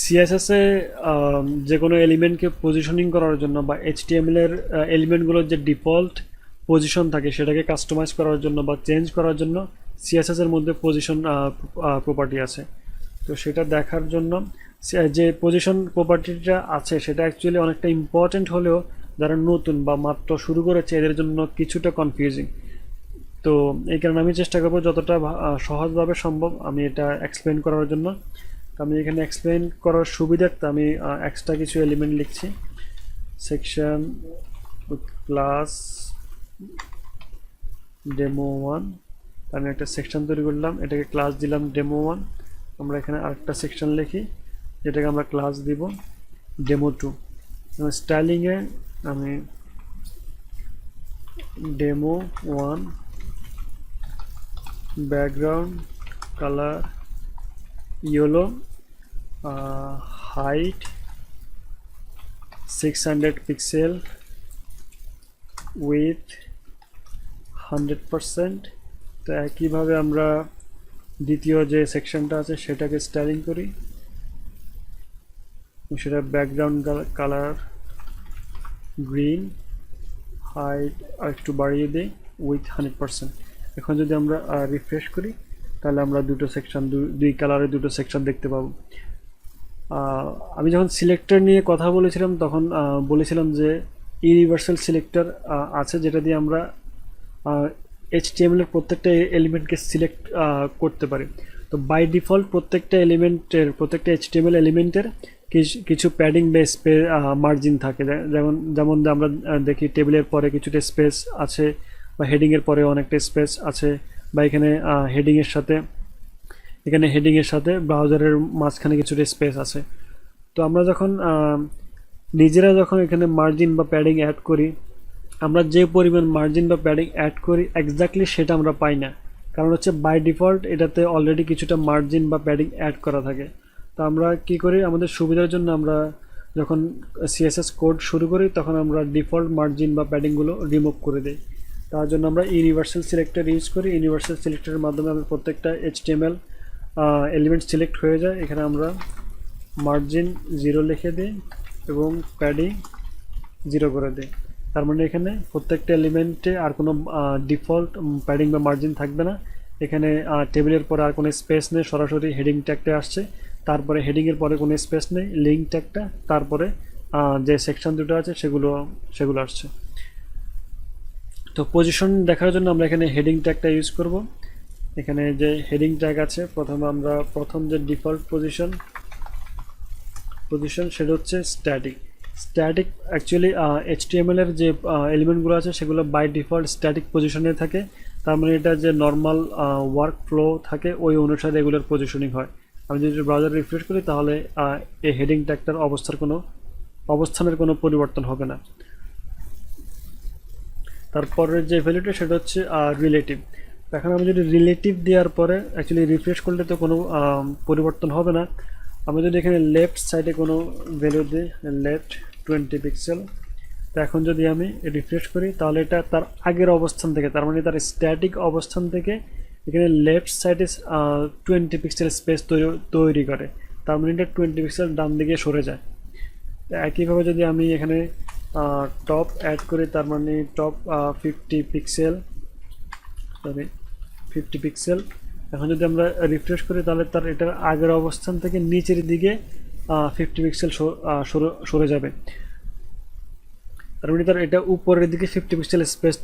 CSS এ যে কোনো এলিমেন্টকে positioning করার জন্য বা এইচটিএমএল এর এলিমেন্টগুলোর যে ডিফল্ট পজিশন থাকে সেটাকে কাস্টমাইজ করার জন্য বা চেঞ্জ করার জন্য সিএসএস এর মধ্যে পজিশন প্রপার্টি আছে। তো সেটা দেখার জন্য যে পজিশন প্রপার্টিটা আছে সেটা অ্যাকচুয়ালি অনেকটা ইম্পর্টেন্ট হলেও যারা নতুন বা মাত্র শুরু করেছে এদের জন্য কিছুটা কনফিউজিং। তো এই কারণে আমি চেষ্টা করবো যতটা সহজভাবে সম্ভব আমি এটা এক্সপ্লেন করার জন্য। তো আমি এখানে এক্সপ্লেন করার সুবিধার্থে আমি এক্সট্রা কিছু এলিমেন্ট লিখছি। সেকশন ক্লাস ডেমো ওয়ান, আমি একটা সেকশন তৈরি করলাম, এটাকে ক্লাস দিলাম ডেমো ওয়ান। আমরা এখানে আরেকটা সেকশন লিখি যেটাকে আমরা ক্লাস দিব ডেমো টু। স্টাইলিংয়ে আমি demo one background colour yellow, height 600 pixel, with 100%। তো একইভাবে আমরা দ্বিতীয় যে সেকশনটা আছে সেটাকে স্টাইলিং করি, সেটা ব্যাকগ্রাউন্ড কালার গ্রিন, হাইট আর একটু বাড়িয়ে দিই, উইথ 100%। এখন যদি আমরা রিফ্রেশ করি তাহলে আমরা দুটো সেকশন, দুই কালারের দুটো সেকশন দেখতে পাবো। আমি যখন সিলেক্টর নিয়ে কথা বলেছিলাম তখন বলেছিলাম যে ইউনিভার্সাল সিলেক্টর আছে যেটা দিয়ে আমরা এইচটিএমএল এর প্রত্যেকটা এলিমেন্টকে সিলেক্ট করতে পারি। তো বাই ডিফল্ট প্রত্যেকটা এইচটিএমএল এলিমেন্টের কিছু প্যাডিং বা মার্জিন থাকে, যেমন আমরা দেখি টেবিলের পরে কিছুটা স্পেস আছে বা হেডিংয়ের পরে অনেকটা স্পেস আছে, বা এখানে হেডিংয়ের সাথে ব্রাউজারের মাঝখানে কিছুটা স্পেস আছে। তো আমরা যখন নিজেরা যখন এখানে মার্জিন বা প্যাডিং অ্যাড করি, আমরা যে পরিমাণ মার্জিন বা প্যাডিং অ্যাড করি এক্স্যাক্টলি সেটা আমরা পাই না, কারণ হচ্ছে বাই ডিফল্ট এটাতে অলরেডি কিছুটা মার্জিন বা প্যাডিং অ্যাড করা থাকে। তো আমরা কি করি, আমাদের সুবিধার জন্য আমরা যখন সিএসএস কোড শুরু করি তখন আমরা ডিফল্ট মার্জিন বা প্যাডিংগুলো রিমুভ করে দিই। তার জন্য আমরা ইউনিভার্সাল সিলেক্টর ইউজ করি। ইউনিভার্সাল সিলেক্টরের মাধ্যমে আমরা প্রত্যেকটা এইচটিএমএল এলিমেন্ট সিলেক্ট হয়ে যায়। এখানে আমরা মার্জিন 0 লিখে দিই এবং প্যাডিং 0 করে দিই। তার মানে এখানে প্রত্যেকটা এলিমেন্টে আর কোনো ডিফল্ট প্যাডিং বা মার্জিন থাকবে না। এখানে টেবিলের পরে আর কোনো স্পেস নেই, সরাসরি হেডিং ট্যাগটা আসছে, তারপরে হেডিংয়ের পরে কোনো স্পেস নেই, লিঙ্ক ট্যাগটা, তারপরে যে সেকশন দুটো আছে সেগুলো আসছে। তো পজিশন দেখার জন্য আমরা এখানে হেডিং ট্যাগটা ইউজ করব। এখানে যে হেডিং ট্যাগ আছে প্রথম যে ডিফল্ট পজিশন সেটা হচ্ছে স্ট্যাটিক অ্যাকচুয়ালি এইচটিএমএল এর যে এলিমেন্টগুলো আছে সেগুলো বাই ডিফল্ট স্ট্যাটিক পজিশনে থাকে। তার মানে এটা যে নর্মাল ওয়ার্ক ফ্লো থাকে ওই অনুসারে এগুলোর পজিশনিং হয়। আমি যদি ব্রাউজার রিফ্রেশ করি তাহলে এই হেডিং ট্যাগটার অবস্থানের কোনো পরিবর্তন হবে না। তারপরের যে ভ্যালুটা সেটা হচ্ছে রিলেটিভ। এখন আমি যদি রিলেটিভ দেওয়ার পরে অ্যাকচুয়ালি রিফ্রেশ করলে তো কোনো পরিবর্তন হবে না। আমি যদি এখানে লেফট সাইডে কোনো ভ্যালু দিই, লেফট 20 পিক্সেল, তো এখন যদি আমি রিফ্রেশ করি তাহলে এটা তার আগের অবস্থান থেকে, তার মানে তার স্ট্যাটিক অবস্থান থেকে এখানে লেফট সাইডে 20 পিক্সেল স্পেস তৈরি করে। তার মানে এটা 20 পিক্সেল ডান দিকে সরে যায়। একইভাবে যদি আমি এখানে টপ অ্যাড করি, তার মানে টপ 50 পিক্সেল। এখন যদি আমরা রিফ্রেশ করি তাহলে তার এটার আগের অবস্থান থেকে নিচের দিকে 50 পিক্সেল সরে যাবে। তার মানে তার এটা উপরের দিকে 50 পিক্সেল স্পেস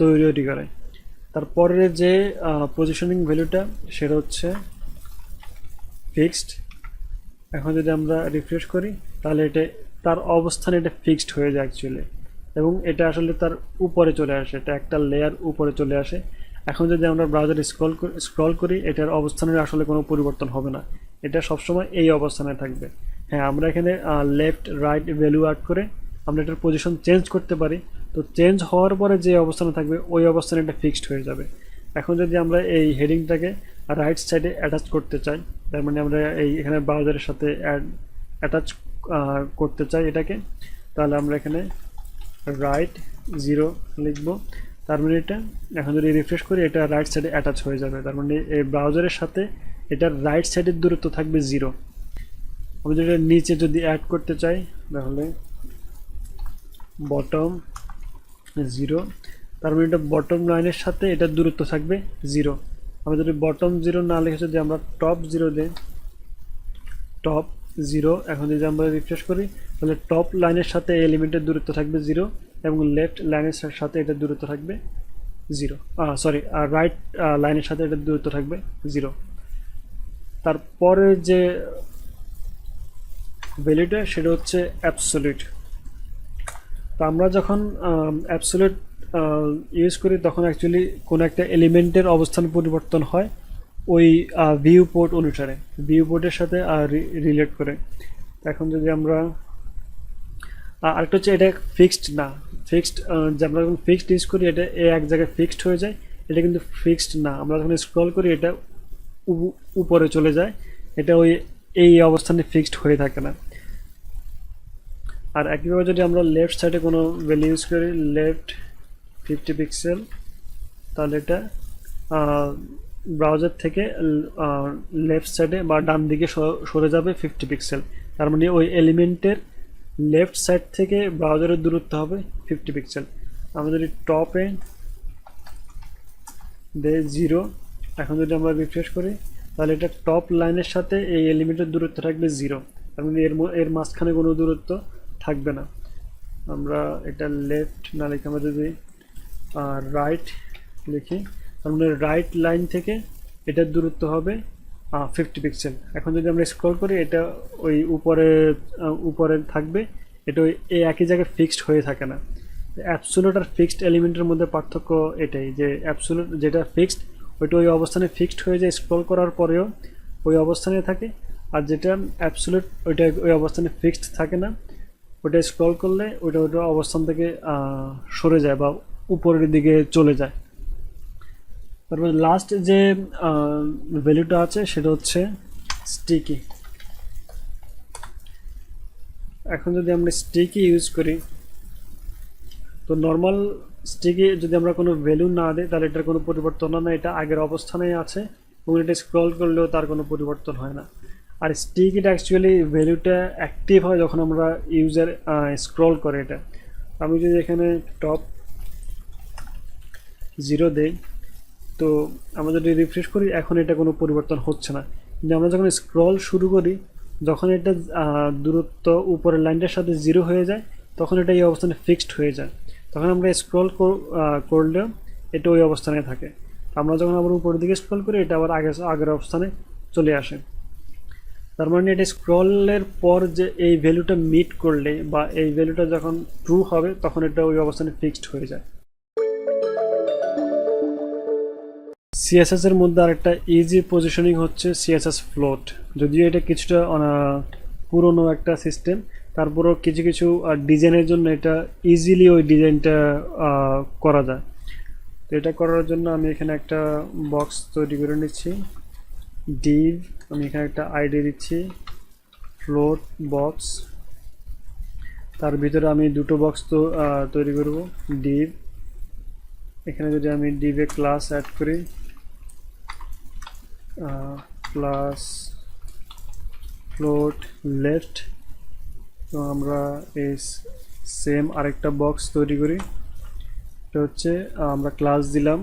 তৈরি করে। তারপরে যে পজিশনিং ভ্যালুটা সেটা হচ্ছে ফিক্সড। এখন যদি আমরা রিফ্রেশ করি তাহলে এটা তার অবস্থানে এটা ফিক্সড হয়ে যায় অ্যাকচুয়ালি, এবং এটা আসলে তার উপরে চলে আসে, এটা একটা লেয়ার উপরে চলে আসে। এখন যদি আমরা ব্রাউজারে স্ক্রল করি এটার অবস্থানের আসলে কোনো পরিবর্তন হবে না, এটা সবসময় এই অবস্থানে থাকবে। হ্যাঁ, আমরা এখানে লেফট রাইট ভ্যালু অ্যাড করে আমরা এটার পজিশন চেঞ্জ করতে পারি। তো চেঞ্জ হওয়ার পরে যে অবস্থানে থাকবে ওই অবস্থানে এটা ফিক্সড হয়ে যাবে। এখন যদি আমরা এই হেডিংটাকে রাইট সাইডে অ্যাটাচ করতে চাই, তার মানে আমরা এখানে ব্রাউজারের সাথে অ্যাটাচ করতে চাই এটাকে, তাহলে আমরা এখানে রাইট 0 লিখব। তার মানে এটা এখন যদি রিফ্রেশ করি এটা রাইট সাইডে অ্যাটাচ হয়ে যাবে। তার মানে এই ব্রাউজারের সাথে এটার রাইট সাইডের দূরত্ব থাকবে 0। আমি যদি নিচে যদি অ্যাড করতে চাই তাহলে বটম 0, তার মানে এটা বটম লাইনের সাথে এটার দূরত্ব থাকবে 0। আমি যদি বটম 0 না লিখে যদি আমরা টপ 0 দিই, টপ 0, এখন যদি আমরা রিফ্রেশ করি তাহলে টপ লাইনের সাথে এই এলিমেন্টের দূরত্ব থাকবে 0 এবং লেফট লাইনের সাথে এটার দূরত্ব থাকবে 0, সরি রাইট লাইনের সাথে এটার দূরত্ব থাকবে 0। তারপরে যে ভ্যালুটা সেটা হচ্ছে অ্যাবসলিউট। তো আমরা যখন অ্যাবসলিউট ইউজ করি তখন অ্যাকচুয়ালি কোনো একটা এলিমেন্টের অবস্থান পরিবর্তন হয় ওই ভিউ পোর্ট অনুসারে, ভিউ পোর্টের সাথে রিলেট করে। এখন যদি আমরা আরেকটা হচ্ছে এটা ফিক্সড না, ফিক্সড যে আমরা যখন ফিক্সড ইউজ করি এটা এক জায়গায় ফিক্সড হয়ে যায়, এটা কিন্তু ফিক্সড না। আমরা যখন স্ক্রল করি এটা উপরে চলে যায়, এটা ওই এই অবস্থানে ফিক্সড হয়ে থাকে না। আর একইভাবে যদি আমরা লেফট সাইডে কোনো ভ্যালু ইউজ করি, লেফট 50 পিক্সেল, তাহলে এটা ব্রাউজার থেকে লেফট সাইডে বা ডান দিকে সরে যাবে 50 পিক্সেল। তার মানে ওই এলিমেন্টের লেফট সাইড থেকে ব্রাউজারের দূরত্ব হবে 50 পিক্সেল। আমরা যদি টপে দে 0, এখন যদি আমরা রিফ্রেশ করি তাহলে এটা টপ লাইনের সাথে এই এলিমেন্টের দূরত্ব থাকবে 0, তার মানে এর মাঝখানে কোনো দূরত্ব থাকবে না। আমরা এটা লেফট না লিখে আমরা যদি রাইট লিখি, তার মানে রাইট লাইন থেকে এটার দূরত্ব হবে 50 পিক্সেল। এখন যদি আমরা স্ক্রল করি এটা ওই উপরে থাকবে, এটা ওই একই জায়গায় ফিক্সড হয়ে থাকে না। অ্যাবসোলিউট আর ফিক্সড এলিমেন্টের মধ্যে পার্থক্য এটাই যে অ্যাবসোলিউট যেটা ফিক্সড ওইটা ওই অবস্থানে ফিক্সড হয়ে যায়, স্ক্রল করার পরেও ওই অবস্থানে থাকে। আর যেটা অ্যাবসোলিউট ওইটা ওই অবস্থানে ফিক্সড থাকে না, ওটা স্ক্রল করলে ওইটা অবস্থান থেকে সরে যায় বা উপরের দিকে চলে যায়। তারপরে লাস্ট যে ভ্যালুটা আছে সেটা হচ্ছে স্টিকি। এখন যদি আমরা স্টিকি ইউজ করি, তো নর্মাল স্টিকি যদি আমরা কোনো ভ্যালু না দিই তাহলে এটার কোনো পরিবর্তন হয় না, এটা আগের অবস্থানেই আছে এবং এটা স্ক্রল করলেও তার কোনো পরিবর্তন হয় না। আর স্টিকিটা অ্যাকচুয়ালি ভ্যালুটা অ্যাক্টিভ হয় যখন আমরা ইউজার স্ক্রল করে। এটা আমি যদি এখানে টপ 0 দেই, তো আমরা যদি রিফ্রেশ করি এখন এটা কোনো পরিবর্তন হচ্ছে না। কিন্তু আমরা যখন স্ক্রল শুরু করি, যখন এটা দূরত্ব উপরের লাইনটার সাথে 0 হয়ে যায় তখন এটা এই অবস্থানে ফিক্সড হয়ে যায়। তখন আমরা স্ক্রল করলেও এটা ওই অবস্থানে থাকে। আমরা যখন আবার উপরের দিকে স্ক্রল করি এটা আবার আগের অবস্থানে চলে আসে। তার মানে এটা স্ক্রলের পর যে এই ভ্যালুটা মিট করলে বা এই ভ্যালুটা যখন ট্রু হবে তখন এটা ওই অবস্থানে ফিক্সড হয়ে যায়। সিএসএস এর মধ্যে আরেকটা ইজি পজিশনিং হচ্ছে সিএসএস ফ্লোট। যদিও এটা কিছুটা পুরনো একটা সিস্টেম, তারপরও কিছু কিছু ডিজাইনের জন্য এটা ইজিলি ওই ডিজাইনটা করা যায়। তো এটা করার জন্য আমি এখানে একটা বক্স তৈরি করে নিচ্ছি, ডিভ, আমি এখানে একটা আইডি দিচ্ছি ফ্লোট বক্স, তার ভিতরে আমি দুটো বক্স তো তৈরি করব ডিভ। এখানে যদি আমি ডিভে ক্লাস অ্যাড করি, ক্লাস ফ্লোট লেফট, তো আমরা এই সেম আরেকটা বক্স তৈরি করি। এটা হচ্ছে আমরা ক্লাস দিলাম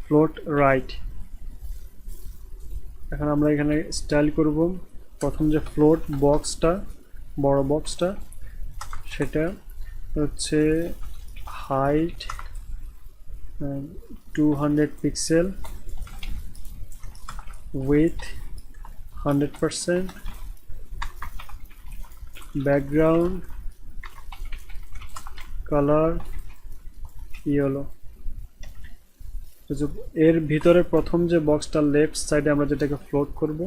ফ্লোট রাইট। এখন আমরা এখানে স্টাইল করব, প্রথম যে ফ্লোট বক্সটা বড় বক্সটা সেটা হচ্ছে height 200 pixel, with 100%, background colour yellow. এর ভিতরে প্রথম যে বক্সটা লেফট সাইডে আমরা যেটাকে ফ্লোট করব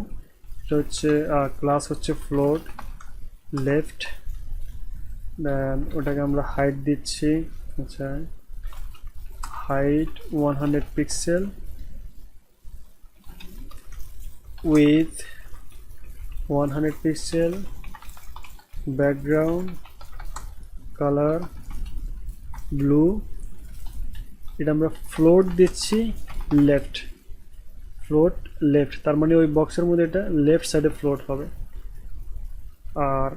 সেটা হচ্ছে ক্লাস হচ্ছে ফ্লোট লেফট, দেন ওটাকে আমরা হাইট দিচ্ছি, আচ্ছা height 100 pixel, with 100 pixel, background colour blue. এটা আমরা ফ্লোট দিচ্ছি লেফট, ফ্লোট লেফট, তার মানে ওই বক্সের মধ্যে এটা লেফট সাইডে ফ্লোট হবে। আর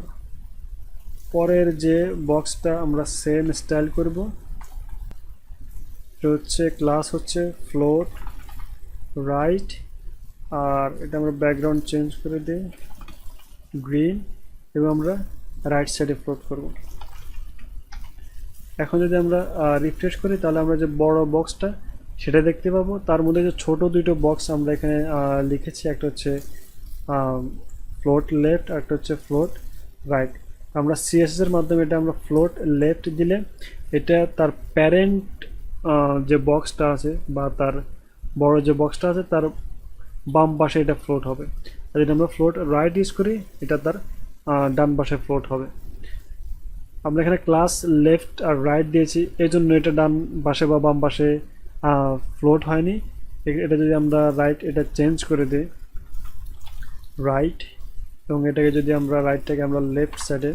পরের যে বক্সটা আমরা সেম স্টাইল করব, এটা হচ্ছে ক্লাস হচ্ছে ফ্লোট রাইট, আর এটা আমরা ব্যাকগ্রাউন্ড চেঞ্জ করে দিই গ্রিন, এবং আমরা রাইট সাইডে ফ্লোট করব। এখন যদি আমরা রিফ্রেশ করি তাহলে আমরা যে বড় বক্সটা সেটা দেখতে পাবো, তার মধ্যে যে ছোট দুটো বক্স আমরা এখানে লিখেছি, একটা হচ্ছে ফ্লোট লেফট আর একটা হচ্ছে ফ্লোট রাইট। আমরা সিএসএস এর মাধ্যমে এটা আমরা ফ্লোট লেফট দিলে এটা তার প্যারেন্ট যে বক্সটা আছে বা তার বড় যে বক্সটা আছে তার বাম পাশে এটা ফ্লোট হবে। আর যদি আমরা ফ্লোট রাইট ইউজ করি এটা তার ডান পাশে ফ্লোট হবে। আমরা এখানে ক্লাস লেফট আর রাইট দিয়েছি, এই জন্য এটা ডান পাশে বা বাম পাশে ফ্লোট হয়নি। এটা যদি আমরা রাইট এটা চেঞ্জ করে দিই রাইট, এবং এটাকে যদি আমরা রাইটটাকে আমরা লেফট সাইডে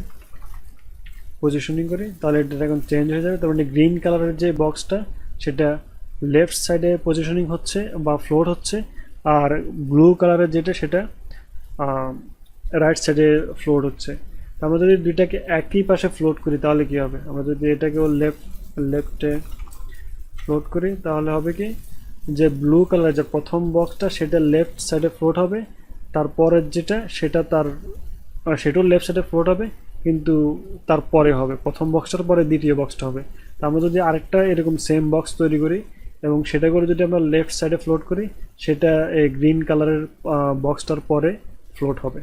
পজিশনিং করি তাহলে এটা এখন চেঞ্জ হয়ে যাবে। তার মানে গ্রিন কালারের যে বক্সটা সেটা লেফট সাইডে পজিশনিং হচ্ছে বা ফ্লোট হচ্ছে, আর ব্লু কালারের যেটা সেটা রাইট সাইডে ফ্লোট হচ্ছে। আমরা যদি দুইটাকে একই পাশে ফ্লোট করি তাহলে কি হবে, আমরা যদি এটাকেও লেফটে ফ্লোট করি তাহলে হবে কি, যে ব্লু কালার যে প্রথম বক্সটা সেটা লেফট সাইডে ফ্লোট হবে, তারপরের যেটা সেটা সেটাও লেফট সাইডে ফ্লোট হবে, কিন্তু তারপরে হবে প্রথম বক্সটার পরে দ্বিতীয় বক্সটা হবে। তা আমরা যদি আরেকটা এরকম সেম বক্স তৈরি করি এবং সেটা করে যদি আমরা লেফট সাইডে ফ্লোট করি, সেটা এই গ্রিন কালারের বক্সটার পরে ফ্লোট হবে।